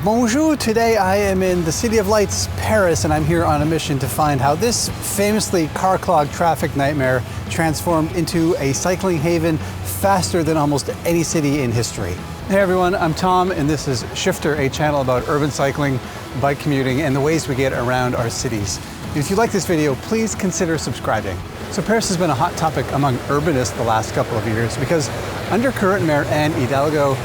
Bonjour, today I am in the City of Lights, Paris, and I'm here on a mission to find how this famously car-clogged traffic nightmare transformed into a cycling haven faster than almost any city in history. Hey everyone, I'm Tom, and this is Shifter, a channel about urban cycling, bike commuting, and the ways we get around our cities. If you like this video, please consider subscribing. So Paris has been a hot topic among urbanists the last couple of years because under current mayor Anne Hidalgo,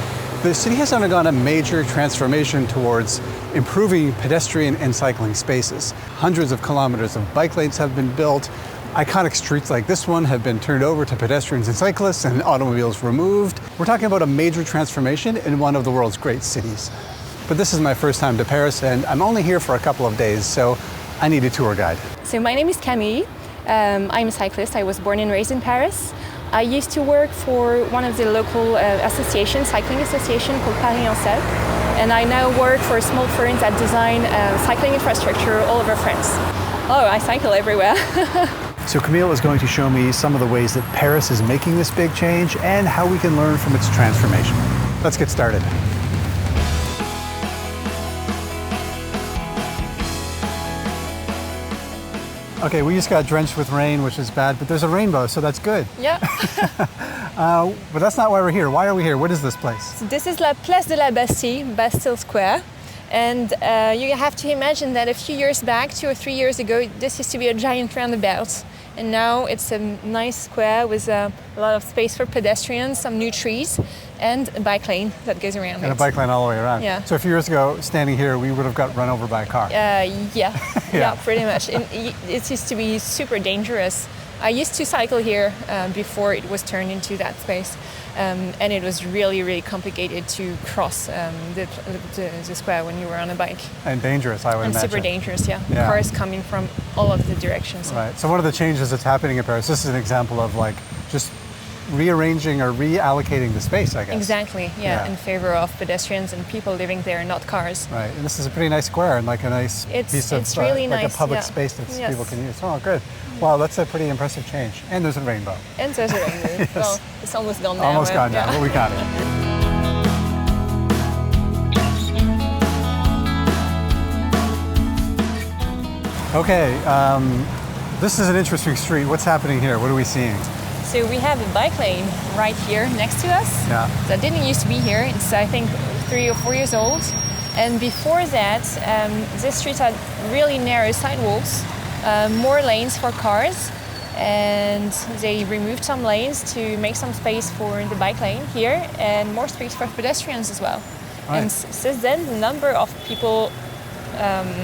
the city has undergone a major transformation towards improving pedestrian and cycling spaces. Hundreds of kilometers of bike lanes have been built. Iconic streets like this one have been turned over to pedestrians and cyclists and automobiles removed. We're talking about a major transformation in one of the world's great cities. But this is my first time to Paris and I'm only here for a couple of days, so I need a tour guide. So my name is Camille. I'm a cyclist. I was born and raised in Paris. I used to work for one of the local associations, cycling association called Paris and Selle. And I now work for a small firm that design cycling infrastructure all over France. Oh, I cycle everywhere. So Camille is going to show me some of the ways that Paris is making this big change and how we can learn from its transformation. Let's get started. Okay, we just got drenched with rain, which is bad, but there's a rainbow, so that's good. Yeah. But that's not why we're here. Why are we here? What is this place? So this is La Place de la Bastille, Bastille Square. And you have to imagine that a few years back, 2 or 3 years ago, this used to be a giant roundabout. And now it's a nice square with a lot of space for pedestrians, some new trees, and a bike lane that goes around it. And a bike lane all the way around. Yeah. So a few years ago, standing here, we would have got run over by a car. Yeah, pretty much. It used to be super dangerous. I used to cycle here before it was turned into that space. And it was really, really complicated to cross the square when you were on a bike. And dangerous, I would imagine. And super dangerous, yeah. Yeah. Cars coming from all of the directions. Right. So one of the changes that's happening in Paris, this is an example of like just rearranging or reallocating the space, I guess. Exactly, yeah, in favor of pedestrians and people living there, not cars. Right. And this is a pretty nice square and like a nice piece of really like nice, a public space that people can use. Oh, good. Wow, that's a pretty impressive change. And there's a rainbow. And there's a rainbow. Yes. Well, it's almost gone now. Almost gone now, but we got it. Okay, this is an interesting street. What's happening here? What are we seeing? So we have a bike lane right here next to us. Yeah. That didn't used to be here. It's, I think, 3 or 4 years old. And before that, this street had really narrow sidewalks, more lanes for cars, and they removed some lanes to make some space for the bike lane here and more space for pedestrians as well. Right. And since then, the number of people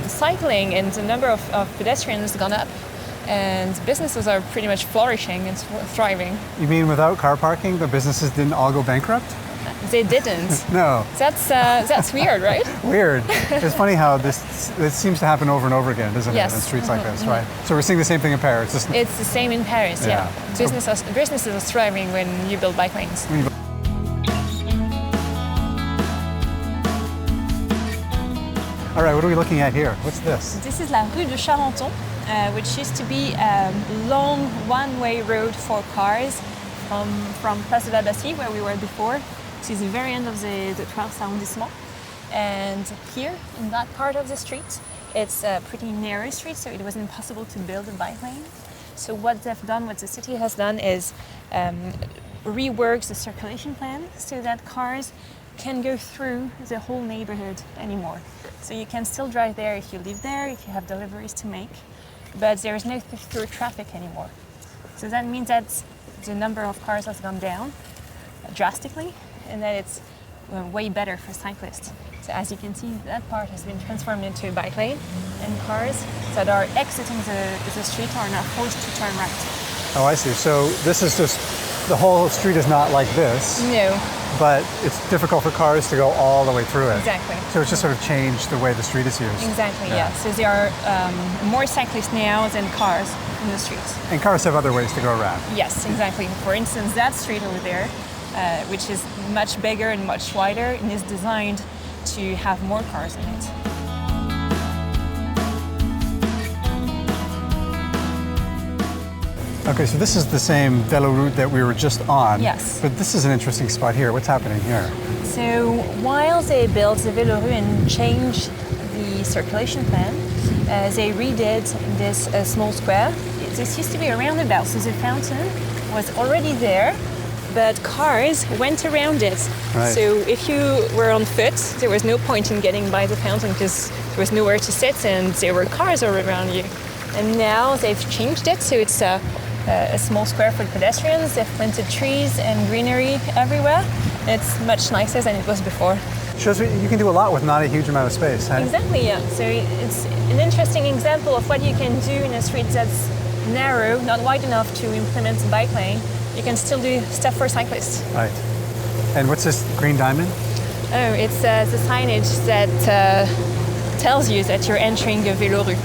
cycling and the number of pedestrians has gone up. And businesses are pretty much flourishing and thriving. You mean without car parking, the businesses didn't all go bankrupt? They didn't. No. That's weird, right? Weird. It's funny how this seems to happen over and over again, doesn't it? In streets like this, right? So we're seeing the same thing in Paris. It's the same in Paris, yeah. Businesses are thriving when you build bike lanes. All right, what are we looking at here? What's this? This is La Rue de Charenton, which used to be a long one-way road for cars from Place de la Bastille, where we were before, to the very end of the 12th arrondissement. And here, in that part of the street, it's a pretty narrow street, so it was impossible to build a bike lane. So what the city has done is rework the circulation plan so that cars can go through the whole neighborhood anymore. So you can still drive there if you live there, if you have deliveries to make, but there is no through traffic anymore. So that means that the number of cars has gone down drastically, and that it's way better for cyclists. So as you can see, that part has been transformed into a bike lane, and cars that are exiting the street are now forced to turn right. Oh, I see. So this is just, the whole street is not like this. No. But it's difficult for cars to go all the way through it. Exactly. So it's just sort of changed the way the street is used. Exactly, yeah. So there are more cyclists now than cars in the streets. And cars have other ways to go around. Yes, exactly. For instance, that street over there, which is much bigger and much wider, and is designed to have more cars in it. Okay, so this is the same velo route that we were just on. Yes. But this is an interesting spot here. What's happening here? So while they built the Velorue and changed the circulation plan, they redid this small square. This used to be a roundabout, so the fountain was already there, but cars went around it. Right. So if you were on foot, there was no point in getting by the fountain because there was nowhere to sit and there were cars all around you. And now they've changed it, so it's a small square for pedestrians. They've planted trees and greenery everywhere. It's much nicer than it was before. Shows you can do a lot with not a huge amount of space, huh? Exactly, yeah. So it's an interesting example of what you can do in a street that's narrow, not wide enough to implement a bike lane. You can still do stuff for cyclists. Right. And what's this green diamond? Oh, it's the signage that tells you that you're entering a Velorue.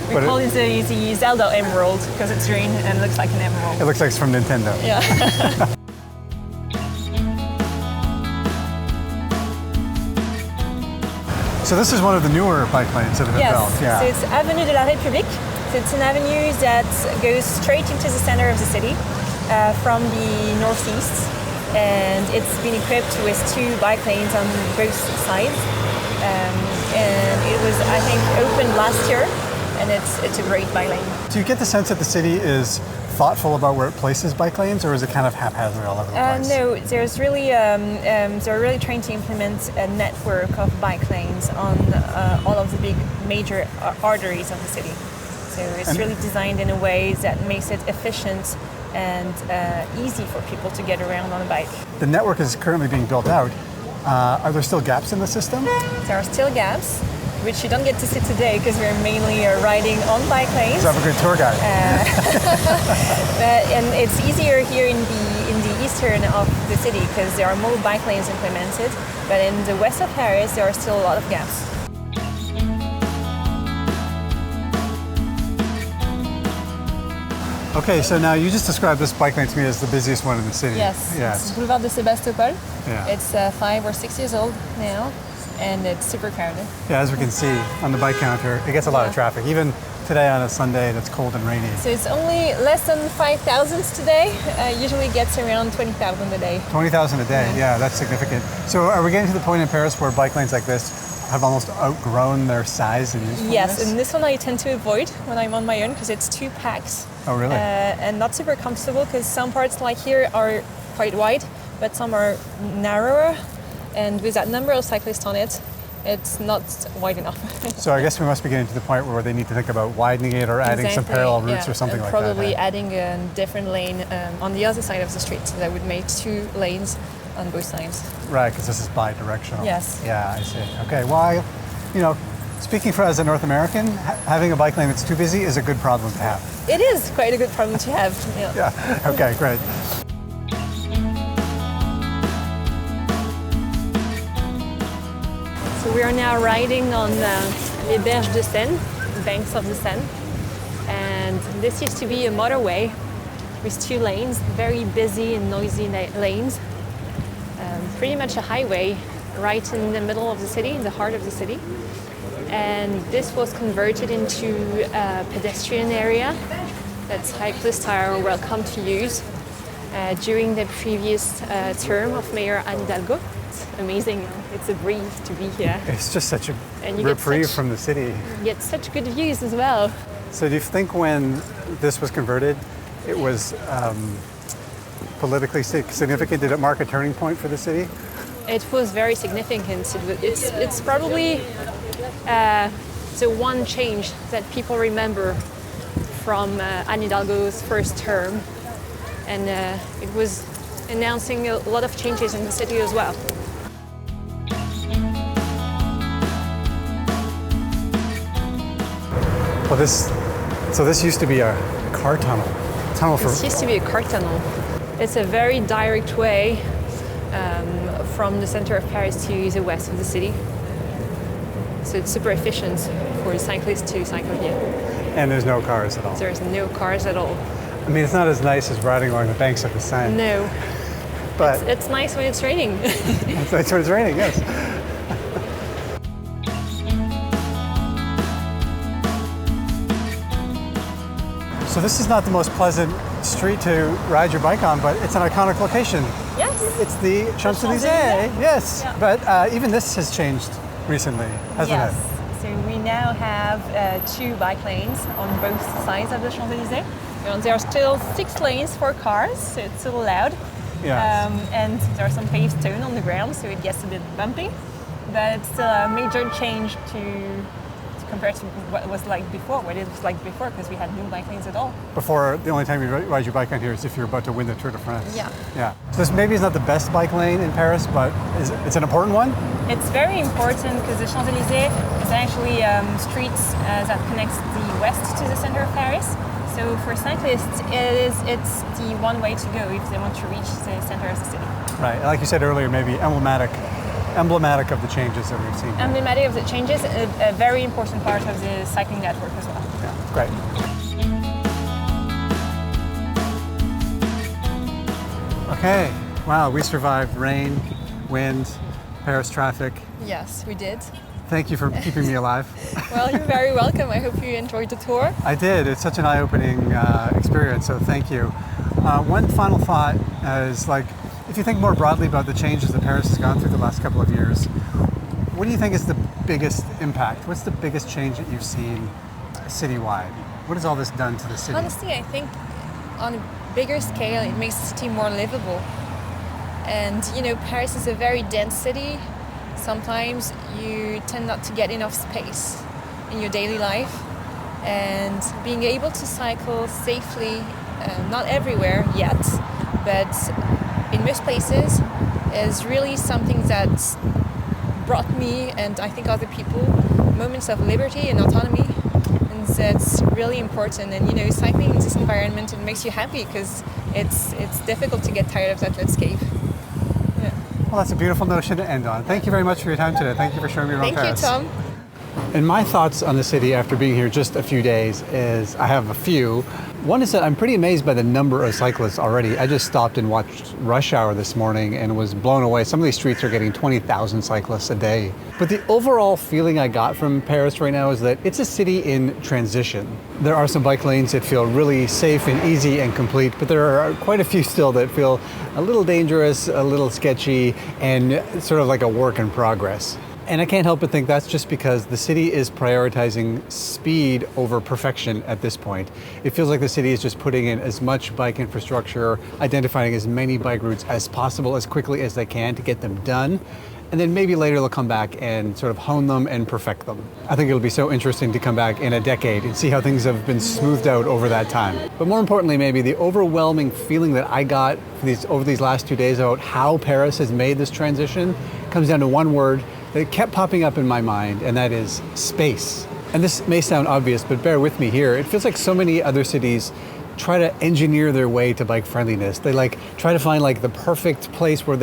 We call it the Zelda Emerald because it's green and looks like an emerald. It looks like it's from Nintendo. Yeah. So this is one of the newer bike lanes that have been built. Yes, so it's Avenue de la République. So it's an avenue that goes straight into the center of the city from the northeast. And it's been equipped with 2 bike lanes on both sides. And it was, I think, opened last year. And it's a great bike lane. Do you get the sense that the city is thoughtful about where it places bike lanes, or is it kind of haphazard all over the place? No, there's really they're really trying to implement a network of bike lanes on all of the big major arteries of the city. So it's really designed in a way that makes it efficient and easy for people to get around on a bike. The network is currently being built out. Are there still gaps in the system? There are still gaps, which you don't get to see today because we're mainly riding on bike lanes. So I have a good tour guide. And it's easier here in the eastern of the city because there are more bike lanes implemented. But in the west of Paris, there are still a lot of gaps. Okay, so now you just described this bike lane to me as the busiest one in the city. Yes. Yes. It's Boulevard de Sébastopol. Yeah. It's 5 or 6 years old now, and it's super crowded. Yeah, as we can see on the bike counter, it gets a lot of traffic, even today on a Sunday that's cold and rainy. So it's only less than 5,000 today. Usually gets around 20,000 a day. 20,000 a day, yeah, that's significant. So are we getting to the point in Paris where bike lanes like this have almost outgrown their size and usefulness? Yes, and this one I tend to avoid when I'm on my own because it's too packed. Oh, really? And not super comfortable because some parts like here are quite wide, but some are narrower. And with that number of cyclists on it, it's not wide enough. So I guess we must be getting to the point where they need to think about widening it or adding some parallel routes or something like that. Probably adding a different lane on the other side of the street that would make 2 lanes on both sides. Right, because this is bi-directional. Yes. Yeah, I see. Okay, well, speaking as a North American, having a bike lane that's too busy is a good problem to have. It is quite a good problem to have. Yeah, okay, great. So we are now riding on les berges de Seine, banks of the Seine. And this used to be a motorway with 2 lanes, very busy and noisy lanes. Pretty much a highway right in the middle of the city, in the heart of the city. And this was converted into a pedestrian area that cyclists are welcome to use. During the previous term of Mayor Anne Hidalgo. It's amazing. It's a breeze to be here. It's just such a reprieve from the city. You get such good views as well. So do you think when this was converted, it was politically significant? Did it mark a turning point for the city? It was very significant. It's probably the one change that people remember from Anne Hidalgo's first term. And it was announcing a lot of changes in the city as well. Well, this used to be a car tunnel. This used to be a car tunnel. It's a very direct way from the center of Paris to the west of the city. So it's super efficient for cyclists to cycle here. And there's no cars at all. There's no cars at all. I mean, it's not as nice as riding along the banks of the Seine. No. But it's nice when it's raining. It's nice when it's raining, yes. So this is not the most pleasant street to ride your bike on, but it's an iconic location. Yes, Yes. It's the Champs-Élysées, Champs-Élysées. yes. Yeah. But even this has changed recently, hasn't Yes. it? So we now have 2 bike lanes on both sides of the Champs-Élysées. And there are still 6 lanes for cars, so it's still allowed. Yes. And there's some paved stone on the ground, so it gets a bit bumpy. But it's still a major change to compared to what it was like before, what it was like before, because we had no bike lanes at all. Before, the only time you ride your bike on here is if you're about to win the Tour de France. Yeah. Yeah. So this maybe is not the best bike lane in Paris, but it's an important one? It's very important because the Champs-Élysées is actually streets that connects the west to the center of Paris. So for cyclists, it's the one way to go if they want to reach the center of the city. Right. Like you said earlier, maybe emblematic of the changes that we've seen here. Emblematic of the changes, a very important part of the cycling network as well. Yeah, great. Okay, wow, we survived rain, wind, Paris traffic. Yes, we did. Thank you for keeping me alive. Well, you're very welcome. I hope you enjoyed the tour. I did. It's such an eye-opening experience, so thank you. One final thought is, like, if you think more broadly about the changes that Paris has gone through the last couple of years, what do you think is the biggest impact? What's the biggest change that you've seen citywide? What has all this done to the city? Honestly, I think on a bigger scale, it makes the city more livable. And, you know, Paris is a very dense city. Sometimes you tend not to get enough space in your daily life. And being able to cycle safely, not everywhere yet, but in most places, is really something that brought me, and I think other people, moments of liberty and autonomy. And that's really important. And, you know, cycling in this environment, it makes you happy because it's difficult to get tired of that landscape. Yeah. Well, that's a beautiful notion to end on. Thank you very much for your time today. Thank you for showing me around Paris. Thank you, Tom. And my thoughts on the city after being here just a few days is, I have a few. One is that I'm pretty amazed by the number of cyclists already. I just stopped and watched rush hour this morning and was blown away. Some of these streets are getting 20,000 cyclists a day. But the overall feeling I got from Paris right now is that it's a city in transition. There are some bike lanes that feel really safe and easy and complete, but there are quite a few still that feel a little dangerous, a little sketchy, and sort of like a work in progress. And I can't help but think that's just because the city is prioritizing speed over perfection at this point. It feels like the city is just putting in as much bike infrastructure, identifying as many bike routes as possible as quickly as they can to get them done. And then maybe later they'll come back and sort of hone them and perfect them. I think it'll be so interesting to come back in a decade and see how things have been smoothed out over that time. But more importantly, maybe the overwhelming feeling that I got over these last 2 days about how Paris has made this transition comes down to one word that kept popping up in my mind, and that is space. And this may sound obvious, but bear with me here. It feels like so many other cities try to engineer their way to bike friendliness. They try to find the perfect place where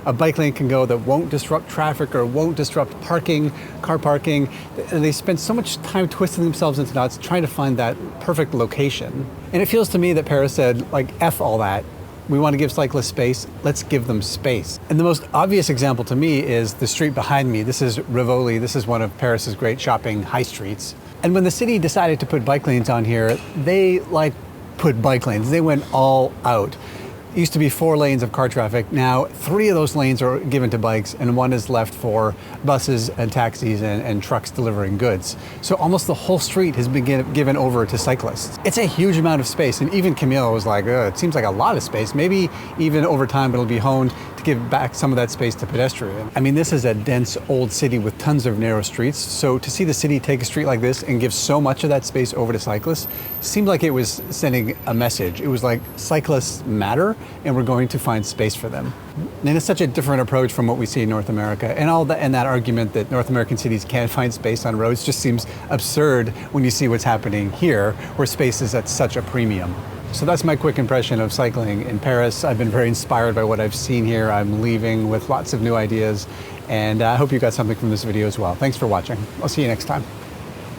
a bike lane can go that won't disrupt traffic or won't disrupt car parking. And they spend so much time twisting themselves into knots trying to find that perfect location. And it feels to me that Paris said, F all that. We want to give cyclists space, let's give them space. And the most obvious example to me is the street behind me. This is Rivoli. This is one of Paris's great shopping high streets. And when the city decided to put bike lanes on here, they put bike lanes. They went all out. It used to be 4 lanes of car traffic. Now 3 of those lanes are given to bikes and 1 is left for buses and taxis and trucks delivering goods. So almost the whole street has been given over to cyclists. It's a huge amount of space, and even Camille was like, it seems like a lot of space. Maybe even over time it'll be honed to give back some of that space to pedestrians. I mean, this is a dense old city with tons of narrow streets. So to see the city take a street like this and give so much of that space over to cyclists seemed like it was sending a message. It was like, cyclists matter, and we're going to find space for them. And it's such a different approach from what we see in North America. And that argument that North American cities can't find space on roads just seems absurd when you see what's happening here, where space is at such a premium. So that's my quick impression of cycling in Paris. I've been very inspired by what I've seen here. I'm leaving with lots of new ideas, and I hope you got something from this video as well. Thanks for watching. I'll see you next time.